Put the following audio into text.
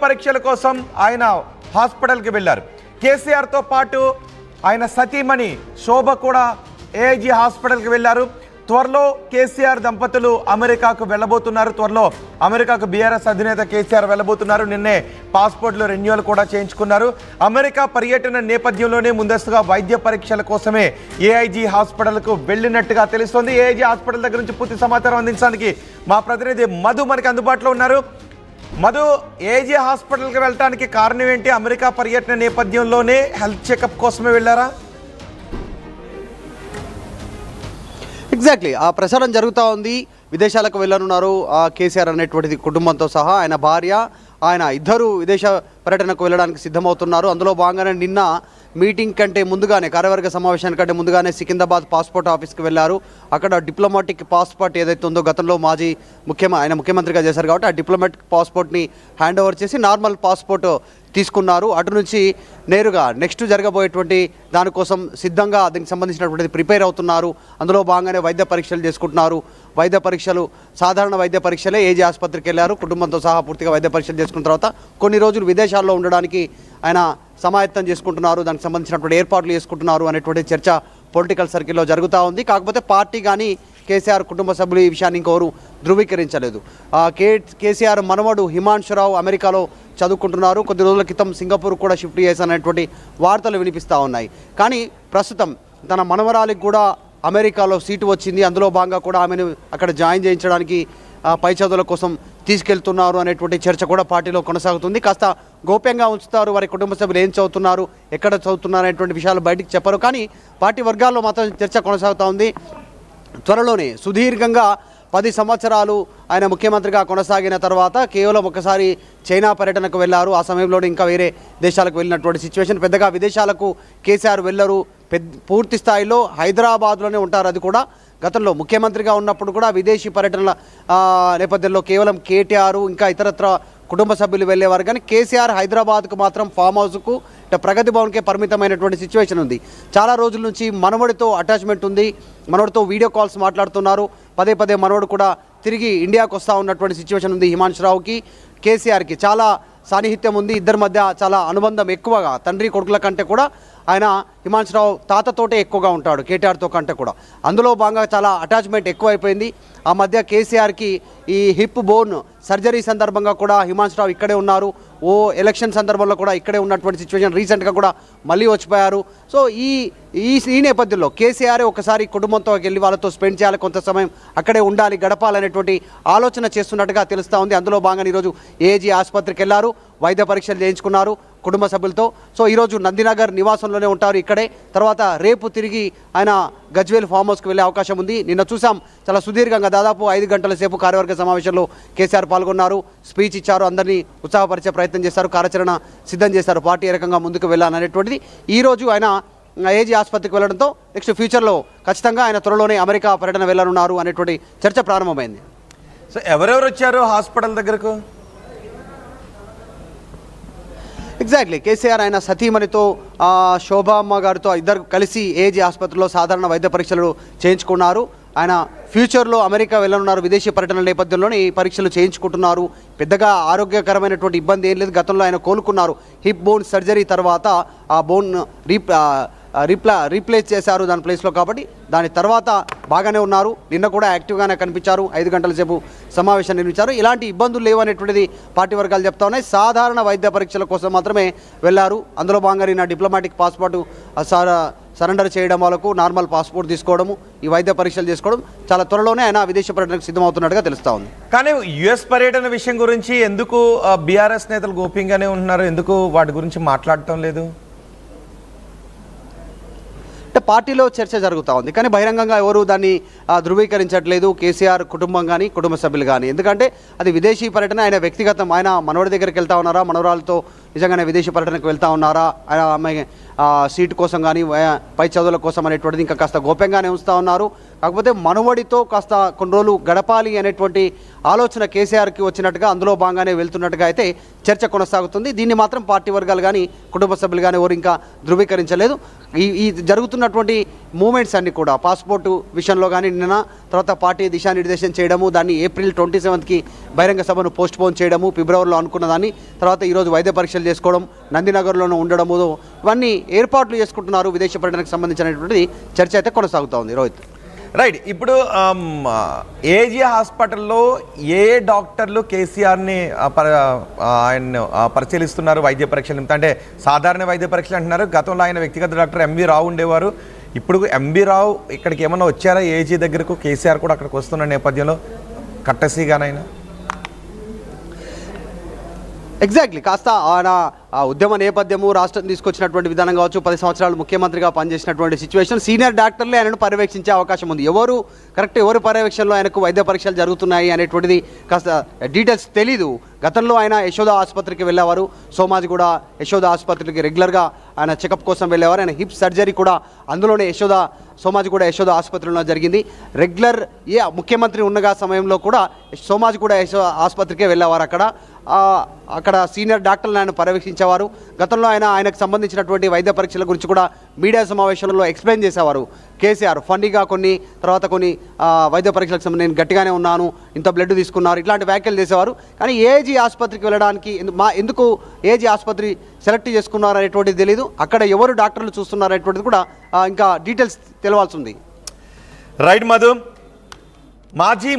పరీక్షల కోసం ఆయన హాస్పిటల్కి వెళ్ళారు. కేసీఆర్తో పాటు ఆయన సతీమణి శోభ కూడా ఏఐజీ హాస్పిటల్కి వెళ్ళారు. త్వరలో కేసీఆర్ దంపతులు అమెరికాకు వెళ్ళబోతున్నారు. త్వరలో అమెరికాకు బీఆర్ఎస్ అధినేత కేసీఆర్ వెళ్ళబోతున్నారు. నిన్నే పాస్పోర్ట్లు రెన్యువల్ కూడా చేయించుకున్నారు. అమెరికా పర్యటన నేపథ్యంలోనే ముందస్తుగా వైద్య పరీక్షల కోసమే ఏఐజీ హాస్పిటల్కు వెళ్ళినట్టుగా తెలుస్తోంది. ఏఐజీ హాస్పిటల్ దగ్గర నుంచి పూర్తి సమాచారం అందించడానికి మా ప్రతినిధి మధు మనకి అందుబాటులో ఉన్నారు. మధు, ఏఐజీ హాస్పిటల్కి వెళ్ళడానికి కారణం ఏంటి? అమెరికా పర్యటన నేపథ్యంలోనే హెల్త్ చెకప్ కోసమే వెళ్ళారా? ఎగ్జాక్ట్లీ ఆ ప్రచారం జరుగుతూ ఉంది. విదేశాలకు వెళ్ళనున్నారు కేసీఆర్ అనేటువంటిది కుటుంబంతో సహా. ఆయన భార్య, ఆయన ఇద్దరు విదేశ పర్యటనకు వెళ్ళడానికి సిద్ధమవుతున్నారు. అందులో భాగంగానే నిన్న మీటింగ్ కంటే ముందుగానే, కార్యవర్గ సమావేశానికంటే ముందుగానే సికింద్రాబాద్ పాస్పోర్ట్ ఆఫీస్కి వెళ్ళారు. అక్కడ డిప్లొమాటిక్ పాస్పోర్ట్ ఏదైతే ఉందో, గతంలో మాజీ ఆయన ముఖ్యమంత్రిగా చేశారు కాబట్టి ఆ డిప్లొమాటిక్ పాస్పోర్ట్ని హ్యాండ్ ఓవర్ చేసి నార్మల్ పాస్పోర్ట్ తీసుకున్నారు. అటు నుంచి నేరుగా నెక్స్ట్ జరగబోయేటువంటి దానికోసం సిద్ధంగా దీనికి సంబంధించినటువంటిది ప్రిపేర్ అవుతున్నారు. అందులో భాగంగానే వైద్య పరీక్షలు చేసుకుంటున్నారు. వైద్య పరీక్షలు, సాధారణ వైద్య పరీక్షలే ఏజీ ఆసుపత్రికి వెళ్ళారు. కుటుంబంతో సహా పూర్తిగా వైద్య పరీక్షలు చేసుకున్న తర్వాత కొన్ని రోజులు విదేశాల్లో ఉండడానికి ఆయన సమాయత్తం చేసుకుంటున్నారు. దానికి సంబంధించినటువంటి ఏర్పాట్లు చేసుకుంటున్నారు అనేటువంటి చర్చ పొలిటికల్ సర్కిల్లో జరుగుతూ ఉంది. కాకపోతే పార్టీ కానీ కేసీఆర్ కుటుంబ సభ్యులు ఈ విషయాన్ని ఇంకెవరు ధృవీకరించలేదు. కేసీఆర్ మనవడు హిమాంశురావు అమెరికాలో చదువుకుంటున్నారు. కొద్ది రోజుల క్రితం సింగపూర్ కూడా షిఫ్ట్ చేశాననేటువంటి వార్తలు వినిపిస్తూ ఉన్నాయి. కానీ ప్రస్తుతం తన మనవరాలికి కూడా అమెరికాలో సీటు వచ్చింది. అందులో భాగంగా కూడా ఆమెను అక్కడ జాయిన్ చేయించడానికి పై చదువుల కోసం తీసుకెళ్తున్నారు అనేటువంటి చర్చ కూడా పార్టీలో కొనసాగుతుంది. కాస్త గోప్యంగా ఉంచుతారు. వారి కుటుంబ సభ్యులు ఏం చదువుతున్నారు, ఎక్కడ చదువుతున్నారు అనేటువంటి విషయాలు బయటికి చెప్పరు. కానీ పార్టీ వర్గాల్లో మాత్రం చర్చ కొనసాగుతూ ఉంది. త్వరలోనే సుదీర్ఘంగా 10 సంవత్సరాలు ఆయన ముఖ్యమంత్రిగా కొనసాగిన తర్వాత కేవలం ఒకసారి చైనా పర్యటనకు వెళ్ళారు. ఆ సమయంలోనే ఇంకా వేరే దేశాలకు వెళ్ళినటువంటి సిచ్యువేషన్. పెద్దగా విదేశాలకు కేసీఆర్ వెళ్ళరు. పూర్తి స్థాయిలో హైదరాబాద్లోనే ఉంటారు. అది కూడా గతంలో ముఖ్యమంత్రిగా ఉన్నప్పుడు కూడా విదేశీ పర్యటనల నేపథ్యంలో కేవలం కేటీఆర్ ఇంకా ఇతరత్ర కుటుంబ సభ్యులు వెళ్ళేవారు. కానీ కేసీఆర్ హైదరాబాద్కు మాత్రం ఫామ్ హౌస్కు ప్రగతి భవన్కే పరిమితమైనటువంటి సిచ్యువేషన్ ఉంది. చాలా రోజుల నుంచి మనవడితో అటాచ్మెంట్ ఉంది. మనవడితో వీడియో కాల్స్ మాట్లాడుతున్నారు. పదే పదే మనవడు కూడా తిరిగి ఇండియాకు వస్తూ ఉన్నటువంటి సిచ్యువేషన్ ఉంది. హిమాంశురావుకి కేసీఆర్కి చాలా సాన్నిహిత్యం ఉంది. ఇద్దరి మధ్య చాలా అనుబంధం ఎక్కువగా, తండ్రి కొడుకుల కంటే కూడా ఆయన హిమాంశురావు తాతతోటే ఎక్కువగా ఉంటాడు, కేటీఆర్తో కంటే కూడా. అందులో భాగంగా చాలా అటాచ్మెంట్ ఎక్కువైపోయింది. ఆ మధ్య కేసీఆర్కి ఈ హిప్ బోన్ సర్జరీ సందర్భంగా కూడా హిమాంశురావు ఇక్కడే ఉన్నారు. ఎలక్షన్ సందర్భంలో కూడా ఇక్కడే ఉన్నటువంటి సిచ్యువేషన్. రీసెంట్గా కూడా మళ్ళీ వచ్చిపోయారు. సో ఈ నేపథ్యంలో కేసీఆర్ ఒకసారి కుటుంబంతో వెళ్ళి వాళ్ళతో స్పెండ్ చేయాలి, కొంత సమయం అక్కడే ఉండాలి, గడపాలనేటువంటి ఆలోచన చేస్తున్నట్టుగా తెలుస్తూ ఉంది. అందులో భాగంగా ఈరోజు ఏజీ ఆసుపత్రికి వెళ్ళారు, వైద్య పరీక్షలు చేయించుకున్నారు కుటుంబ సభ్యులతో. సో ఈరోజు నందినగర్ నివాసంలోనే ఉంటారు ఇక్కడే. తర్వాత రేపు తిరిగి ఆయన గజ్వేల్ ఫామ్ హౌస్కి వెళ్ళే అవకాశం ఉంది. నిన్న చూసాం, చాలా సుదీర్ఘంగా దాదాపు 5 గంటల సేపు కార్యవర్గ సమావేశంలో కేసీఆర్ పాల్గొన్నారు, స్పీచ్ ఇచ్చారు, అందరినీ ఉత్సాహపరిచే ప్రయత్నం చేశారు, కార్యాచరణ సిద్ధం చేశారు, పార్టీ ఏ రకంగా ముందుకు వెళ్ళాలనేటువంటిది. ఈరోజు ఆయన ఏజీ ఆసుపత్రికి వెళ్ళడంతో నెక్స్ట్ ఫ్యూచర్లో ఖచ్చితంగా ఆయన త్వరలోనే అమెరికా పర్యటన వెళ్ళనున్నారు అనేటువంటి చర్చ ప్రారంభమైంది. సో ఎవరెవరు వచ్చారు హాస్పిటల్ దగ్గరకు? ఎగ్జాక్ట్లీ కేసీఆర్ ఆయన సతీమణితో శోభామ్మ గారితో ఇద్దరు కలిసి ఏజీ ఆసుపత్రిలో సాధారణ వైద్య పరీక్షలు చేయించుకున్నారు. ఆయన ఫ్యూచర్లో అమెరికా వెళ్ళనున్నారు. విదేశీ పర్యటన నేపథ్యంలోనే ఈ పరీక్షలు చేయించుకుంటున్నారు. పెద్దగా ఆరోగ్యకరమైనటువంటి ఇబ్బంది ఏం లేదు. గతంలో ఆయన కోలుకున్నారు. హిప్ బోన్ సర్జరీ తర్వాత ఆ బోన్ రీప్లేస్ చేశారు దాని ప్లేస్లో. కాబట్టి దాని తర్వాత బాగానే ఉన్నారు. నిన్న కూడా యాక్టివ్గానే కనిపించారు. 5 గంటల సేపు సమావేశం నిర్మించారు. ఇలాంటి ఇబ్బందులు లేవు అనేటువంటిది పార్టీ వర్గాలు చెప్తా ఉన్నాయి. సాధారణ వైద్య పరీక్షల కోసం మాత్రమే వెళ్ళారు. అందులో భాగంగా నిన్న డిప్లొమాటిక్ పాస్పోర్టు సరెండర్ చేయడం, వాళ్ళకు నార్మల్ పాస్పోర్ట్ తీసుకోవడము, ఈ వైద్య పరీక్షలు చేసుకోవడం, చాలా త్వరలోనే ఆయన విదేశీ పర్యటనకు సిద్ధమవుతున్నట్టుగా తెలుస్తూ ఉంది. కానీ యుఎస్ పర్యటన విషయం గురించి ఎందుకు బీఆర్ఎస్ నేతలు గోప్యంగానే ఉంటున్నారు? ఎందుకు వాటి గురించి మాట్లాడటం లేదు? అంటే పార్టీలో చర్చ జరుగుతూ ఉంది, కానీ బహిరంగంగా ఎవరు దాన్ని ధృవీకరించట్లేదు, కేసీఆర్ కుటుంబం కానీ కుటుంబ సభ్యులు కానీ. ఎందుకంటే అది విదేశీ పర్యటన, ఆయన వ్యక్తిగతం. ఆయన మనవడి దగ్గరికి వెళ్తా ఉన్నారా, మనవరాలతో నిజంగానే విదేశీ పర్యటనకు వెళ్తా ఉన్నారా, ఆమె సీటు కోసం కానీ పై చదువుల కోసం అనేటువంటిది ఇంకా కాస్త గోప్యంగానే ఉంచుతూ ఉన్నారు. కాకపోతే మనవడితో కాస్త కొన్ని రోజులు గడపాలి అనేటువంటి ఆలోచన కేసీఆర్కి వచ్చినట్టుగా, అందులో భాగంగానే వెళ్తున్నట్టుగా అయితే చర్చ కొనసాగుతుంది. దీన్ని మాత్రం పార్టీ వర్గాలు కానీ కుటుంబ సభ్యులు కానీ ఎవరు ఇంకా ధృవీకరించలేదు. ఈ జరుగుతున్నటువంటి మూమెంట్స్ అన్నీ కూడా పాస్పోర్టు విషయంలో కానీ నిన్న తర్వాత పార్టీ దిశానిర్దేశం చేయడము, దాన్ని ఏప్రిల్ 27కి బహిరంగ సభను పోస్ట్పోన్ చేయడము, ఫిబ్రవరిలో అనుకున్న దాన్ని తర్వాత ఈరోజు వైద్య పరీక్షలు చేసుకోవడం, నందినగర్లోనూ ఉండడము, ఇవన్నీ ఏర్పాట్లు చేసుకుంటున్నారు. విదేశీ పర్యటనకు సంబంధించినటువంటిది చర్చ అయితే కొనసాగుతూ ఉంది. రోహిత్, రైట్. ఇప్పుడు ఏజీ హాస్పిటల్లో ఏ డాక్టర్లు కేసీఆర్ని ఆయన పరిశీలిస్తున్నారు వైద్య పరీక్షలు? అంటే సాధారణ వైద్య పరీక్షలు అంటున్నారు. గతంలో ఆయన వ్యక్తిగత డాక్టర్ ఎంవి రావు ఉండేవారు. ఇప్పుడు ఎంవి రావు ఇక్కడికి ఏమన్నా వచ్చారా ఏజీ దగ్గరకు? కేసీఆర్ కూడా అక్కడికి వస్తున్న నేపథ్యంలో కట్టసీగానైనా ఎగ్జాక్ట్లీ కాస్త ఆయన ఆ ఉద్యమ నేపథ్యము, రాష్ట్రం తీసుకొచ్చినటువంటి విధానం కావచ్చు, 10 సంవత్సరాలు ముఖ్యమంత్రిగా పనిచేసినటువంటి సిచ్యువేషన్, సీనియర్ డాక్టర్లే ఆయనను పర్యవేక్షించే అవకాశం ఉంది. ఎవరు పర్యవేక్షణలో ఆయనకు వైద్య పరీక్షలు జరుగుతున్నాయి అనేటువంటిది కాస్త డీటెయిల్స్ తెలీదు. గతంలో ఆయన యశోద ఆసుపత్రికి వెళ్ళేవారు. సోమాజిగూడ యశోద ఆసుపత్రికి రెగ్యులర్గా ఆయన చెకప్ కోసం వెళ్ళేవారు. ఆయన హిప్ సర్జరీ కూడా అందులోనే సోమాజిగూడ యశోద ఆసుపత్రిలో జరిగింది. రెగ్యులర్ ముఖ్యమంత్రి ఉన్నగా సమయంలో కూడా సోమాజిగూడ యశోద ఆసుపత్రికే వెళ్ళేవారు. అక్కడ సీనియర్ డాక్టర్లు ఆయన పర్యవేక్షించేవారు. గతంలో ఆయనకు సంబంధించినటువంటి వైద్య పరీక్షల గురించి కూడా మీడియా సమావేశంలో ఎక్స్ప్లెయిన్ చేసేవారు. కేసీఆర్ ఫండీగా కొన్ని వైద్య పరీక్షలకు సంబంధించి నేను గట్టిగానే ఉన్నాను, ఇంత బ్లడ్ తీసుకున్నారు, ఇట్లాంటి వ్యాఖ్యలు చేసేవారు. కానీ ఏజీ ఆసుపత్రికి వెళ్ళడానికి ఎందుకు ఏజీ ఆసుపత్రి సెలెక్ట్ చేసుకున్నారు అనేటువంటిది తెలియదు. అక్కడ ఎవరు డాక్టర్లు చూస్తున్నారు అనేటువంటిది కూడా ఇంకా డీటెయిల్స్ తెలవాల్సి ఉంది. రైట్ మధు. మాజీ